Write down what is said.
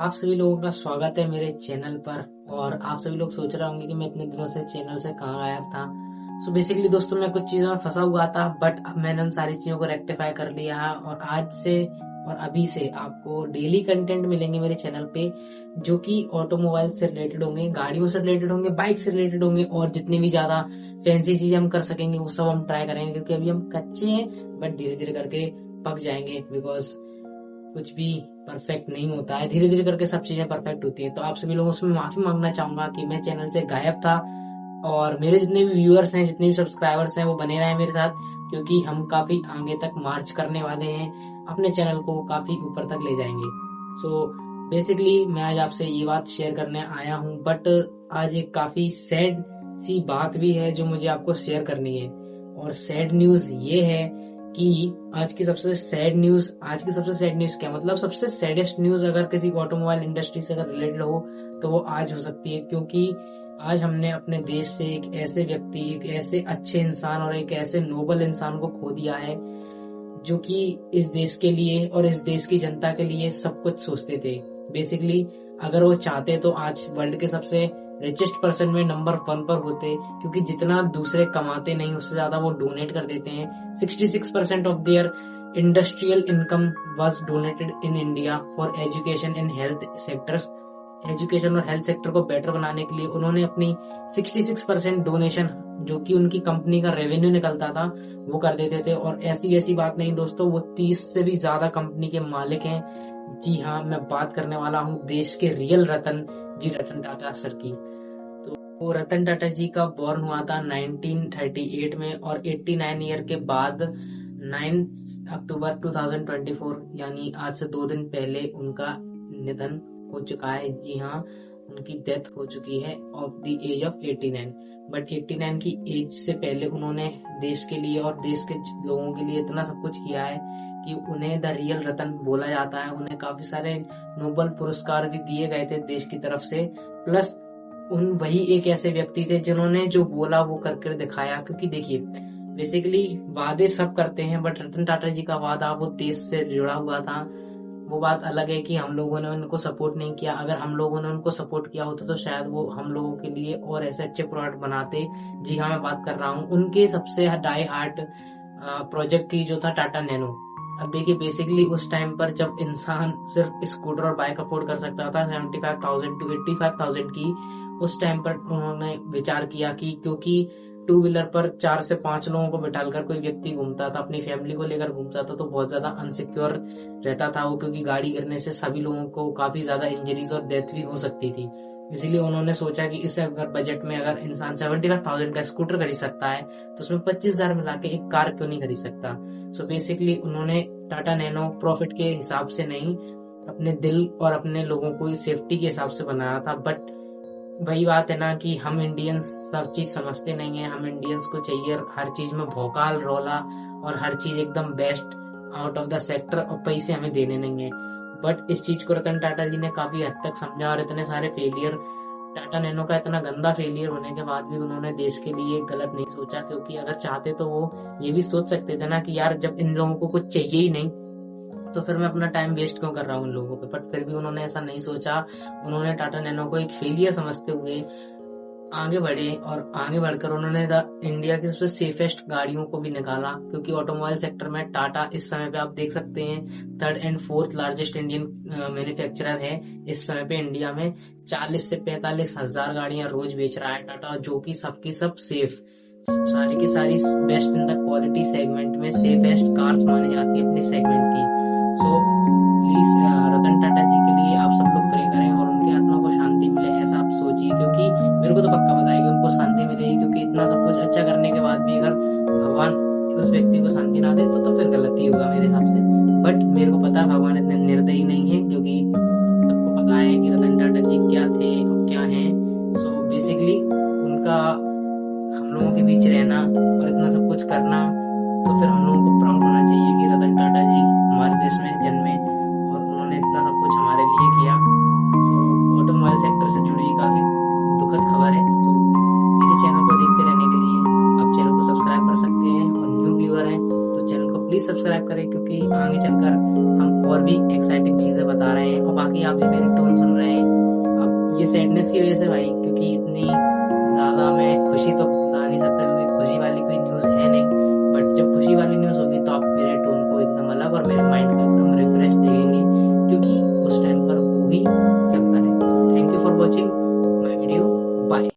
आप सभी लोगों का स्वागत है मेरे चैनल पर। और आप सभी लोग सोच रहे होंगे कि मैं इतने दिनों से चैनल से कहाँ गायब था। सो बेसिकली दोस्तों, मैं कुछ चीज़ों में फंसा हुआ था, बट अब मैंने उन सारी चीज़ों को रेक्टिफाई कर लिया है और आज से और अभी से आपको डेली कंटेंट मिलेंगे मेरे चैनल पे, जो कि ऑटोमोबाइल से रिलेटेड होंगे, गाड़ियों से रिलेटेड होंगे, बाइक से रिलेटेड होंगे, और जितनी भी ज़्यादा फैंसी चीज़ें हम कर सकेंगे वो सब हम ट्राई करेंगे, क्योंकि अभी हम कच्चे हैं बट धीरे धीरे करके पक जाएंगे। बिकॉज कुछ भी परफेक्ट नहीं होता है, धीरे धीरे करके सब चीजें परफेक्ट होती है। तो आप सभी लोगों से मैं माफी मांगना चाहूंगा कि मैं चैनल से गायब था, और मेरे जितने भी व्यूअर्स हैं, जितने भी सब्सक्राइबर्स हैं, वो बने रहे मेरे साथ, क्योंकि हम काफी आगे तक मार्च करने वाले हैं, अपने चैनल को काफी ऊपर तक ले जाएंगे। सो बेसिकली मैं आज आपसे ये बात शेयर करने आया हूँ, बट आज एक काफी सैड सी बात भी है जो मुझे आपको शेयर करनी है। और सैड न्यूज ये है कि आज की सबसे सैड न्यूज क्या मतलब, सबसे सैडेस्ट न्यूज अगर किसी ऑटोमोबाइल इंडस्ट्री से अगर रिलेटेड हो तो वो आज हो सकती है, क्योंकि आज हमने अपने देश से एक ऐसे व्यक्ति, एक ऐसे अच्छे इंसान और एक ऐसे नोबल इंसान को खो दिया है, जो कि इस देश के लिए और इस देश की जनता के लिए सब कुछ सोचते थे। बेसिकली अगर वो चाहते तो आज वर्ल्ड के सबसे रिचेस्ट पर्सन में नंबर 1 पर होते, क्योंकि जितना दूसरे कमाते नहीं उससे ज्यादा वो डोनेट कर देते हैं। 66% of their industrial income was donated in India for education and health sectors. Education और हेल्थ सेक्टर को बेटर बनाने के लिए उन्होंने अपनी 66% डोनेशन, जो कि उनकी कंपनी का रेवेन्यू निकलता था, वो कर देते थे। और ऐसी ऐसी बात नहीं दोस्तों, वो 30 से भी ज्यादा कंपनी के मालिक हैं। जी हाँ, मैं बात करने वाला हूँ देश के रियल रतन जी, रतन टाटा सर की। तो वो रतन टाटा जी का बॉर्न हुआ था 1938 में, और 89 ईयर के बाद 9 अक्टूबर 2024 यानी आज से 2 दिन पहले उनका निधन हो चुका है। जी हाँ, उनकी डेथ हो चुकी है of the age of 89। But 89 की एज से पहले उन्होंने देश के लिए और देश के लोगों के लिए इतना सब कुछ किया है कि उन्हें द रियल रतन बोला जाता है। उन्हें काफी सारे नोबल पुरस्कार भी दिए गए थे देश की तरफ से। प्लस वही एक ऐसे व्यक्ति थे जिन्होंने जो बोला वो करके दिखाया। क्योंकि देखिए, बेसिकली वादे सब करते हैं, बट रतन टाटा जी का वादा वो देश से जुड़ा हुआ था। वो बात अलग है कि हम लोगों ने उनको सपोर्ट नहीं किया। अगर हम लोगों ने उनको सपोर्ट किया होता तो शायद वो हम लोगों के लिए और ऐसे अच्छे प्रोडक्ट बनाते। जी हाँ, मैं बात कर रहा हूँ उनके सबसे डाई हार्ट प्रोजेक्ट की, जो था टाटा नैनो। अब देखिए, बेसिकली उस टाइम पर जब इंसान सिर्फ स्कूटर और बाइक अफोर्ड कर सकता था 75,000 टू 85,000 की, उस टाइम पर उन्होंने विचार किया कि क्योंकि 2 व्हीलर पर 4 से 5 लोगों को बिठाकर कोई व्यक्ति घूमता था, अपनी फैमिली को लेकर घूमता था, तो बहुत ज्यादा अनसिक्योर रहता था वो, क्योंकि गाड़ी गिरने से सभी लोगों को काफी ज्यादा इंजरीज और डेथ भी हो सकती थी। इसीलिए उन्होंने सोचा कि इस अगर बजट में अगर इंसान 75,000 का स्कूटर खरीद सकता है तो उसमें 25,000 मिला के एक कार क्यों नहीं खरीद सकता। सो बेसिकली उन्होंने टाटा नैनो प्रॉफिट के हिसाब से नहीं, अपने दिल और अपने लोगों को सेफ्टी के हिसाब से बनाया था। बट वही बात है ना कि हम इंडियंस सब चीज समझते नहीं है। हम इंडियंस को चाहिए हर चीज में भौकाल रोला और हर चीज एकदम best out of the sector, और पैसे हमें देने नहीं है। बट इस चीज को रतन टाटा जी ने काफी हद तक समझा, और इतने सारे फेलियर, टाटा नैनो का इतना गंदा फेलियर होने के बाद भी उन्होंने देश के लिए गलत नहीं सोचा। क्योंकि अगर चाहते तो वो ये भी सोच सकते थे ना कि यार, जब इन लोगों को कुछ चाहिए ही नहीं तो फिर मैं अपना टाइम वेस्ट क्यों कर रहा हूँ उन लोगों पे। बट फिर भी उन्होंने ऐसा नहीं सोचा। उन्होंने टाटा नैनो को एक फेलियर समझते हुए आगे बढ़े, और आगे बढ़कर उन्होंने इंडिया की सबसे सेफेस्ट गाड़ियों को भी निकाला। क्योंकि ऑटोमोबाइल सेक्टर में टाटा इस समय पे आप देख सकते हैं 3rd and 4th largest Indian manufacturer है। इस समय पे इंडिया में 40 से 45 हजार गाड़ियां रोज बेच रहा है टाटा, जो कि सबकी सब सेफ, सारी की सारी best in the quality segment में सेफेस्ट कार्स मानी जाती है अपनी सेगमेंट की। सो प्लीज रतन टाटा जी के लिए आप सब लोग प्रे करें और उनके आत्मा को शांति मिले, ऐसा आप सोचिए। क्योंकि मेरे को तो पक्का पता है कि उनको शांति मिलेगी, क्योंकि इतना सब कुछ अच्छा करने के बाद भी अगर भगवान उस व्यक्ति को शांति ना दे तो फिर गलती होगा मेरे हिसाब से। बट मेरे को पता है भगवान इतने निर्दयी नहीं है, क्योंकि सबको पता है कि रतन टाटा जी क्या थे और क्या है। सो बेसिकली उनका हम लोगों के बीच रहना और इतना सब कुछ करना, तो फिर हम लोगों को प्राउड होना चाहिए कि रतन टाटा जी हमारे देश में जन्मे और उन्होंने इतना सब कुछ हमारे लिए किया। सो ऑटोमोबाइल सेक्टर से जुड़ी काफी दुखद खबर है। तो मेरे चैनल को देखते रहने के लिए आप चैनल को सब्सक्राइब कर सकते हैं, और न्यू व्यूअर हैं तो चैनल को प्लीज सब्सक्राइब करें, क्योंकि आगे चलकर हम और भी एक्साइटिंग चीजें बता रहे हैं। और बाकी आप भी मेरे टोन ये सैडनेस की वजह से भाई, क्योंकि इतनी ज्यादा मैं खुशी तो बता नहीं सकता क्योंकि खुशी वाली कोई न्यूज है नहीं, बट जब खुशी वाली न्यूज होगी तो आप मेरे टोन को एकदम अलग और मेरे माइंड को एकदम रिफ्रेश देंगे, क्योंकि उस टाइम पर वो भी चलता है। Thank you for watching my video, bye.